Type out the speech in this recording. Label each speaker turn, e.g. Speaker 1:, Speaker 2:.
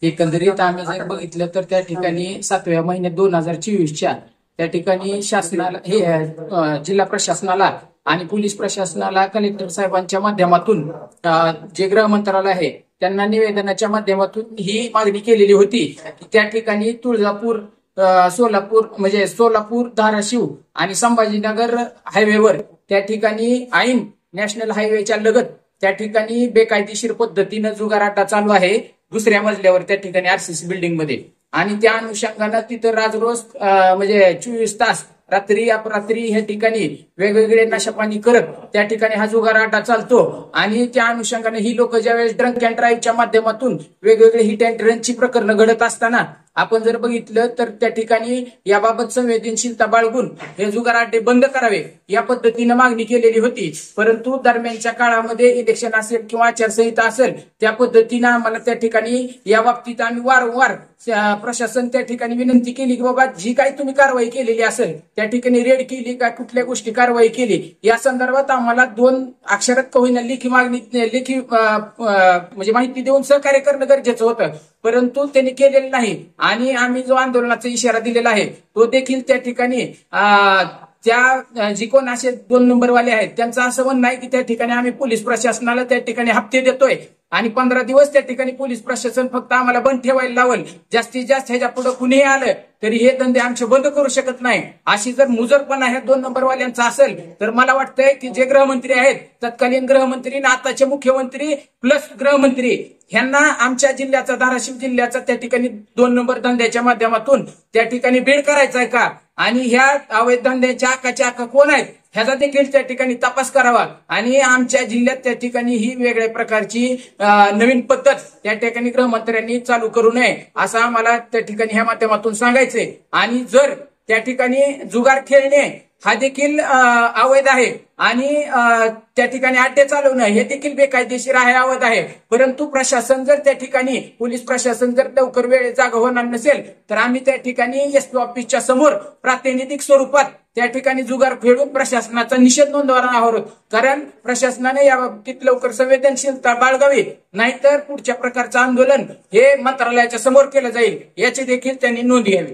Speaker 1: एकंदरीत आम्ही जर बघितलं तर त्या ठिकाणी 7व्या महिन्यात 2024च्या त्या ठिकाणी शासनाला जिल्हा प्रशासनाला आणि पोलीस प्रशासनाला कलेक्टर साहेबांच्या माध्यमातून जे गृह मंत्रालय आहे त्यांना निवेदनाच्या माध्यमातून ही मागणी केलेली होती की त्या ठिकाणी तुळजापूर सोलापूर म्हणजे सोलापूर धाराशिव आणि संभाजीनगर हायवेवर त्या ठिकाणी ऐन नॅशनल हायवेच्या लगत त्या ठिकाणी बेकायदेशीर पद्धतीनं जुगार अड्डा चालू आहे दुसऱ्या मजल्यावर त्या ठिकाणी आरसीसी बिल्डिंग मध्ये आणि त्या अनुषंगानं तिथं राजरोज म्हणजे 24 तास रात्री अपरात्री ह्या ठिकाणी वेगवेगळे नशापाणी करत त्या ठिकाणी हा जुगार अड्डा चालतो आणि त्या अनुषंगाने ही लोक ज्यावेळेस ड्रंक अँड ड्राईव्हच्या माध्यमातून वेगवेगळे हिट अँड रनची प्रकरणं घडत असताना आपण जर बघितलं तर त्या ठिकाणी याबाबत संवेदनशीलता बाळगून हे जुगार अड्डे बंद करावे या पद्धतीने मागणी केलेली होती। परंतु दरम्यानच्या काळामध्ये इलेक्शन असेल किंवा आचारसंहिता असेल त्या पद्धतीने आम्हाला त्या ठिकाणी या बाबतीत आम्ही वारंवार प्रशासन त्या ठिकाणी विनंती केली की बाबा जी काही तुम्ही कारवाई केलेली असेल त्या ठिकाणी रेड केली का कुठल्या गोष्टी कारवाई केली या संदर्भात आम्हाला 2 अक्षरात का होईना लेखी मागणी लेखी म्हणजे माहिती देऊन सहकार्य करणं गरजेचं होतं परंतु त्यांनी केलेलं नाही आणि आम्ही जो आंदोलनाचा इशारा दिलेला आहे तो देखील त्या ठिकाणी त्या जी कोण असे 2 नंबरवाले आहेत त्यांचं असं म्हणणं आहे की त्या ठिकाणी आम्ही पोलीस प्रशासनाला त्या ठिकाणी हप्ते देतोय आणि 15 दिवस त्या ठिकाणी पोलीस प्रशासन फक्त आम्हाला बंद ठेवायला लावल जास्तीत जास्त ह्याच्या पुढे कुणीही आलं तरी हे धंदे आमचे बंद करू शकत नाही अशी जर मुजरपणा ह्या 2 नंबरवाल्यांचा असेल तर मला वाटतंय की जे गृहमंत्री आहेत तत्कालीन गृहमंत्री आणि आताचे मुख्यमंत्री प्लस गृहमंत्री ह्यांना आमच्या जिल्ह्याचा धाराशिव जिल्ह्याचा त्या ठिकाणी 2 नंबर धंद्याच्या माध्यमातून त्या ठिकाणी बीड करायचा आहे का आणि ह्या अवैध धंद्याच्या आकाच्या आका कोण आहेत ह्याचा देखील त्या ठिकाणी तपास करावा आणि आमच्या जिल्ह्यात त्या ठिकाणी ही वेगळ्या प्रकारची नवीन पद्धत त्या ठिकाणी गृहमंत्र्यांनी चालू करू नये असं आम्हाला त्या ठिकाणी ह्या माध्यमातून सांगायचंय। आणि जर त्या ठिकाणी जुगार खेळणे हा देखील अवैध आहे आणि त्या ठिकाणी अड्डे चालवणं हे देखील बेकायदेशीर आहे अवैध आहे परंतु प्रशासन जर त्या ठिकाणी पोलीस प्रशासन जर लवकर वेळेत जागा होणार नसेल तर आम्ही त्या ठिकाणी एसपी ऑफिसच्या समोर प्रातिनिधिक स्वरूपात त्या ठिकाणी जुगार खेळून प्रशासनाचा निषेध नोंदवणार आहोत कारण प्रशासनाने या बाबतीत लवकर संवेदनशीलता बाळगावी नाहीतर पुढच्या प्रकारचं आंदोलन हे मंत्रालयाच्या समोर केलं जाईल याची देखील त्यांनी नोंद घ्यावी।